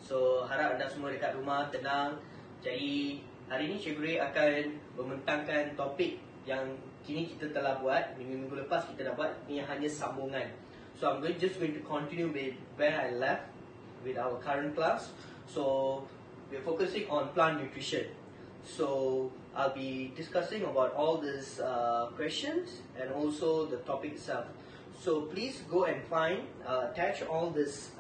So harap anda semua dekat rumah tenang. Jadi hari ini Cikgu Ray akan membentangkan topik yang kini kita telah buat. Minggu-minggu lepas kita dah buat. Ini hanya sambungan. So I'm just going to continue with where I left with our current class. So we're focusing on plant nutrition. So I'll be discussing about all these questions and also the topic itself. So please go and find, attach all this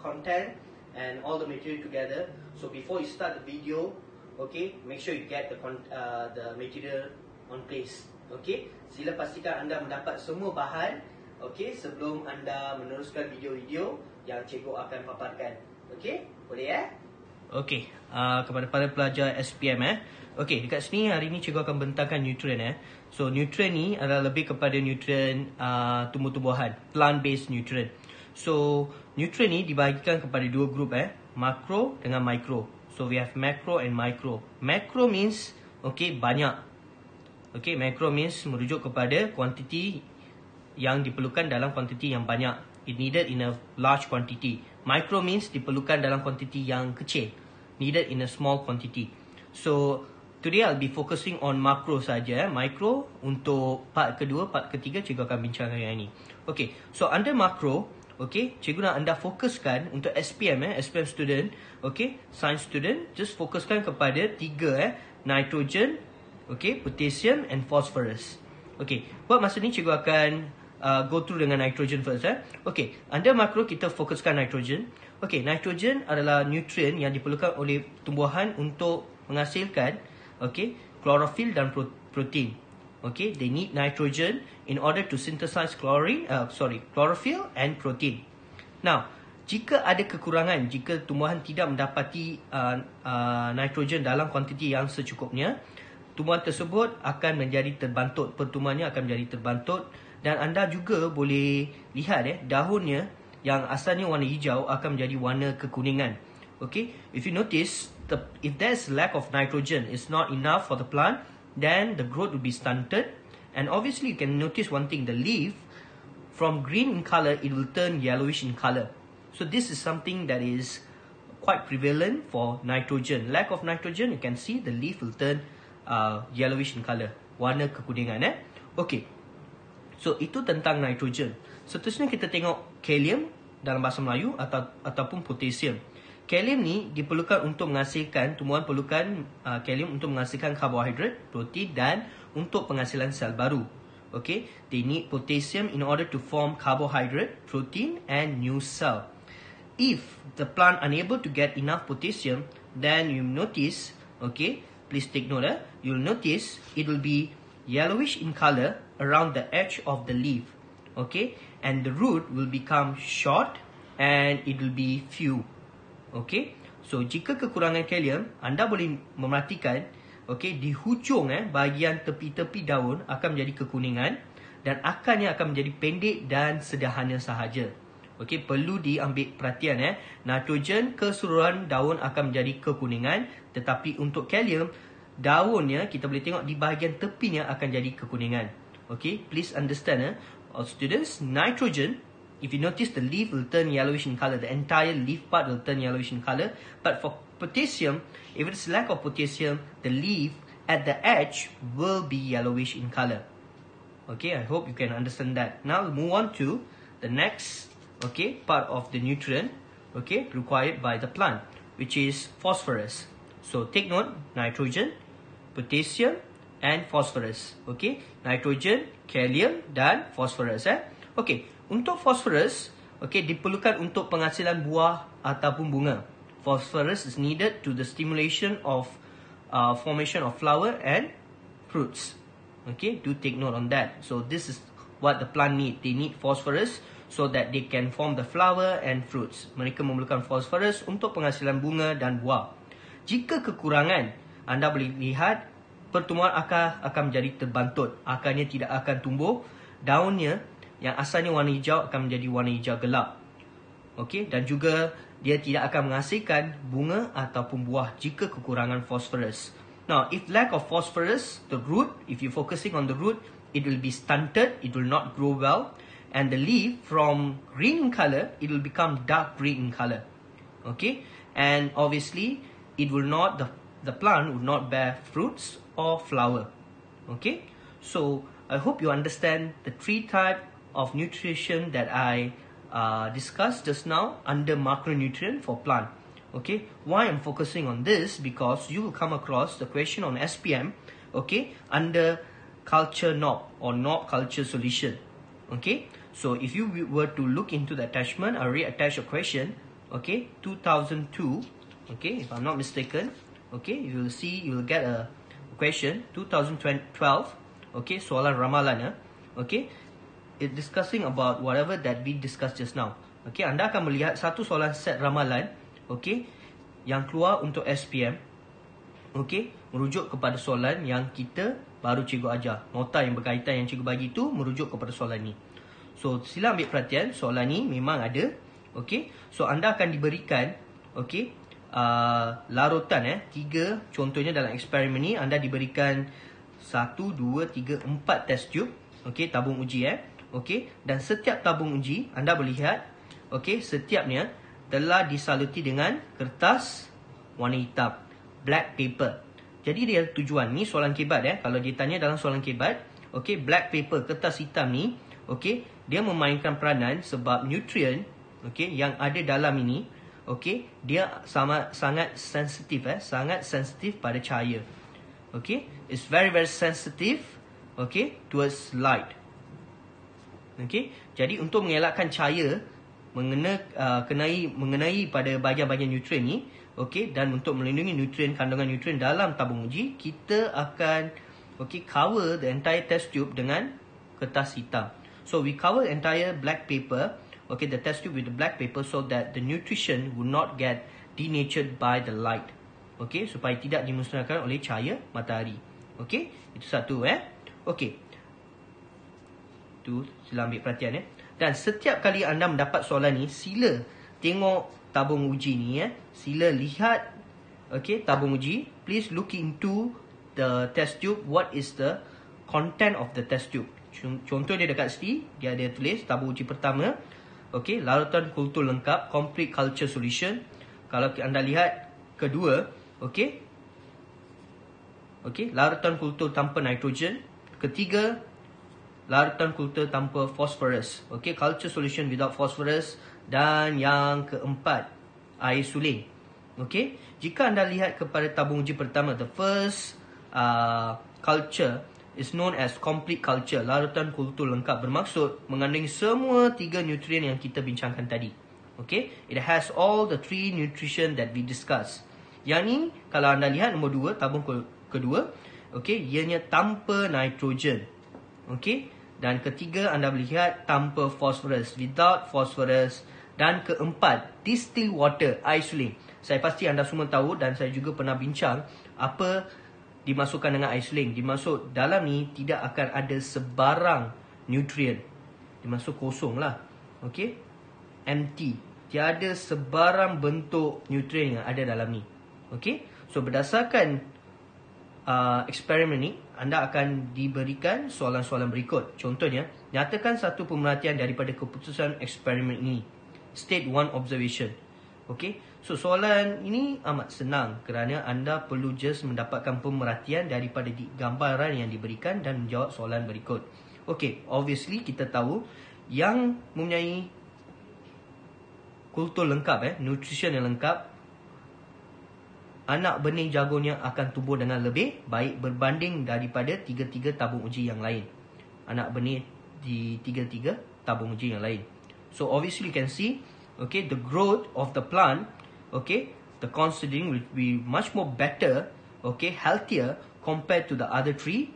content and all the material together. So before you start the video, okay, make sure you get the material on place. Okay, sila pastikan anda mendapat semua bahan, okay, sebelum anda meneruskan video-video yang cikgu akan paparkan. Okay, boleh ya? Okay, kepada para pelajar SPM okay, dekat sini hari ni cikgu akan bentangkan nutrien So nutrien ni adalah lebih kepada nutrien tumbuh-tumbuhan, plant based nutrient. So nutrien ni dibahagikan kepada dua grup makro dengan micro. So we have macro and micro. Macro means okay, banyak. Okay, macro means merujuk kepada kuantiti yang diperlukan dalam kuantiti yang banyak. It needed in a large quantity. Micro means diperlukan dalam kuantiti yang kecil, needed in a small quantity. So today I'll be focusing on macro saja. Micro untuk part kedua, part ketiga cikgu akan bincangkan yang ini. Okay, so under macro, okay, cikgu nak anda fokuskan untuk SPM SPM student, okay, science student, just fokuskan kepada tiga nitrogen, okay, potassium and phosphorus. Okay, buat masa ni cikgu akan go through dengan nitrogen first Okay, under makro kita fokuskan nitrogen. Okay, nitrogen adalah nutrien yang diperlukan oleh tumbuhan untuk menghasilkan okay, chlorophyll dan protein. Okay, they need nitrogen in order to synthesize chlorophyll and protein. Now, jika ada kekurangan, jika tumbuhan tidak mendapati nitrogen dalam kuantiti yang secukupnya, tumbuhan tersebut akan menjadi terbantut, pertumbuhannya akan menjadi terbantut. Dan anda juga boleh lihat daunnya yang asalnya warna hijau akan menjadi warna kekuningan. Okay, if you notice, if there's lack of nitrogen, it's not enough for the plant, then the growth will be stunted. And obviously you can notice one thing, the leaf from green in color, it will turn yellowish in color. So this is something that is quite prevalent for nitrogen. Lack of nitrogen, you can see the leaf will turn yellowish in color, warna kekuningan. Okay, so itu tentang nitrogen. Seterusnya kita tengok kalium dalam bahasa Melayu ataupun potassium. Kalium ni diperlukan untuk menghasilkan, tumbuhan perlukan kalium untuk menghasilkan karbohidrat, protein dan untuk penghasilan sel baru. Okay, they need potassium in order to form carbohydrate, protein and new cell. If the plant unable to get enough potassium, then you notice, okay, please take note, you'll notice it will be yellowish in color around the edge of the leaf. Okay, and the root will become short and it will be few. Okay, so jika kekurangan kalium, anda boleh memerhatikan, okay, di hujung bahagian tepi-tepi daun akan menjadi kekuningan dan akarnya akan menjadi pendek dan sederhana sahaja. Okay, perlu diambil perhatian nitrogen keseluruhan daun akan menjadi kekuningan, tetapi untuk kalium, daunnya kita boleh tengok di bahagian tepinya akan jadi kekuningan. Okay, please understand all students, nitrogen, if you notice the leaf will turn yellowish in color, the entire leaf part will turn yellowish in color. But for potassium, if it's lack of potassium, the leaf at the edge will be yellowish in color. Okay, I hope you can understand that. Now we'll move on to the next okay, part of the nutrient okay, required by the plant, which is phosphorus. So take note, nitrogen, potassium and phosphorus. Okay, nitrogen, kalium dan phosphorus Okay, untuk phosphorus okay, diperlukan untuk penghasilan buah ataupun bunga. Phosphorus is needed to the stimulation of formation of flower and fruits. Okay, do take note on that. So this is what the plant need. They need phosphorus so that they can form the flower and fruits. Mereka memerlukan phosphorus untuk penghasilan bunga dan buah. Jika kekurangan, anda boleh lihat pertumbuhan akar akan menjadi terbantut. Akarnya tidak akan tumbuh. Daunnya yang asalnya warna hijau akan menjadi warna hijau gelap. Okay, dan juga dia tidak akan menghasilkan bunga ataupun buah jika kekurangan phosphorus. Now, if lack of phosphorus, the root, if you're focusing on the root, it will be stunted, it will not grow well. And the leaf from green in color, it will become dark green in color. Okay, and obviously it will not, the plant will not bear fruits or flower. Okay, so I hope you understand the three type of nutrition that I discussed just now under macronutrient for plant. Okay, why I'm focusing on this, because you will come across the question on SPM, okay, under culture knob or knob culture solution. Okay, so if you were to look into the attachment, I already attached a question. Okay, 2002. Okay, if I'm not mistaken. Okay, you will see, you will get a question 2012. Okay, soalan ramalan. Okay, it discussing about whatever that we discussed just now. Okay, anda akan melihat satu soalan set ramalan, okay, yang keluar untuk SPM. Okay, merujuk kepada soalan yang kita baru cikgu ajar. Nota yang berkaitan yang cikgu bagi itu merujuk kepada soalan ni. So sila ambil perhatian, soalan ni memang ada. Okay, so anda akan diberikan, okay, larutan 3, contohnya dalam eksperimen ni anda diberikan 1, 2, 3, 4 test tube. Okay, tabung uji okay, dan setiap tabung uji anda boleh lihat, okay, setiapnya telah disaluti dengan kertas warna hitam, black paper. Jadi dia tujuan ni soalan kebat kalau ditanya dalam soalan kebat, okay, black paper, kertas hitam ni, okay, dia memainkan peranan sebab nutrien, okay, yang ada dalam ini, okay, dia sangat sensitif sangat sensitif pada cahaya. Okay, it's very sensitive, okay, towards light. Okay, jadi untuk mengelakkan cahaya mengenai pada bahagian-bahagian nutrien ni, okay, dan untuk melindungi nutrien, kandungan nutrien dalam tabung uji, kita akan, okay, cover the entire test tube dengan kertas hitam. So we cover the entire black paper, okay, the test tube with the black paper, so that the nutrition will not get denatured by the light. Okay, supaya tidak dimusnahkan oleh cahaya matahari. Okay, itu satu okay. Tu sila ambil perhatian Dan setiap kali anda mendapat soalan ni, sila tengok tabung uji ni Sila lihat, okay, tabung uji. Please look into the test tube. What is the content of the test tube? Contoh dia dekat sini, dia ada tulis tabung uji pertama, okay, larutan kultur lengkap, complete culture solution. Kalau anda lihat kedua, okay, larutan kultur tanpa nitrogen. Ketiga, larutan kultur tanpa phosphorus, okay, culture solution without phosphorus. Dan yang keempat, air suling. Okay, jika anda lihat kepada tabung uji pertama, the first culture is known as complete culture, larutan kultur lengkap, bermaksud mengandungi semua 3 nutrien yang kita bincangkan tadi. Okay, it has all the 3 nutrition that we discussed. Yang ni, kalau anda lihat nombor 2, tabung kedua, okay, ianya tanpa nitrogen. Okay, dan ketiga anda melihat tanpa phosphorus, without phosphorus. Dan keempat, distilled water, air suling. Saya pasti anda semua tahu dan saya juga pernah bincang apa dimasukkan dengan air suling. Dimaksud dalam ni tidak akan ada sebarang nutrien. Dimaksud kosong lah. Okay, empty. Tiada sebarang bentuk nutrien yang ada dalam ni. Okay, so berdasarkan eksperimen ni, anda akan diberikan soalan-soalan berikut. Contohnya, nyatakan satu pemerhatian daripada keputusan eksperimen ini. State one observation. Okay, so soalan ini amat senang kerana anda perlu just mendapatkan pemerhatian daripada gambaran yang diberikan dan menjawab soalan berikut. Okay, obviously kita tahu yang mempunyai kultur lengkap, nutrition yang lengkap, anak benih jagungnya akan tumbuh dengan lebih baik berbanding daripada 3 tabung uji yang lain. Anak benih di 3 tabung uji yang lain. So obviously you can see, okay, the growth of the plant, okay, the considering will be much more better, okay, healthier compared to the other 3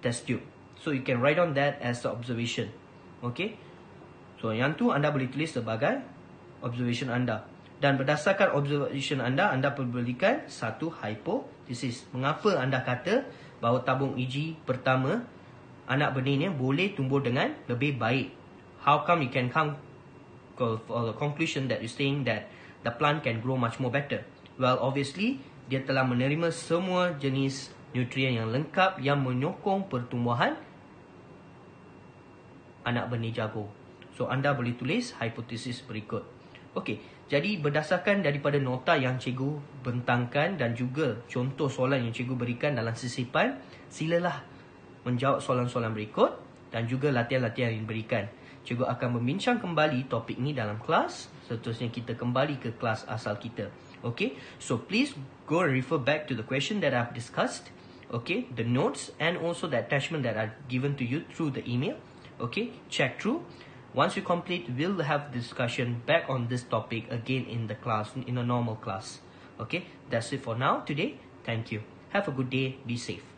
test tube. So you can write on that as the observation. Okay, so yang tu anda boleh tulis sebagai observation anda. Dan berdasarkan observation anda perlu berikan satu hipotesis. Mengapa anda kata bahawa tabung uji pertama anak benihnya boleh tumbuh dengan lebih baik? How come you can come for the conclusion that you're saying that the plant can grow much more better? Well, obviously dia telah menerima semua jenis nutrien yang lengkap yang menyokong pertumbuhan anak benih jagung. So anda boleh tulis hipotesis berikut. Okay, Jadi berdasarkan daripada nota yang cikgu bentangkan dan juga contoh soalan yang cikgu berikan dalam sisipan, silalah menjawab soalan-soalan berikut dan juga latihan-latihan yang diberikan. Cikgu akan membincang kembali topik ni dalam kelas. Seterusnya kita kembali ke kelas asal kita. Okay, so please go and refer back to the question that I've discussed. Okay, the notes and also the attachment that are given to you through the email. Okay, check through. Once you complete, we'll have discussion back on this topic again in the class, in a normal class. Okay, that's it for now today. Thank you. Have a good day. Be safe.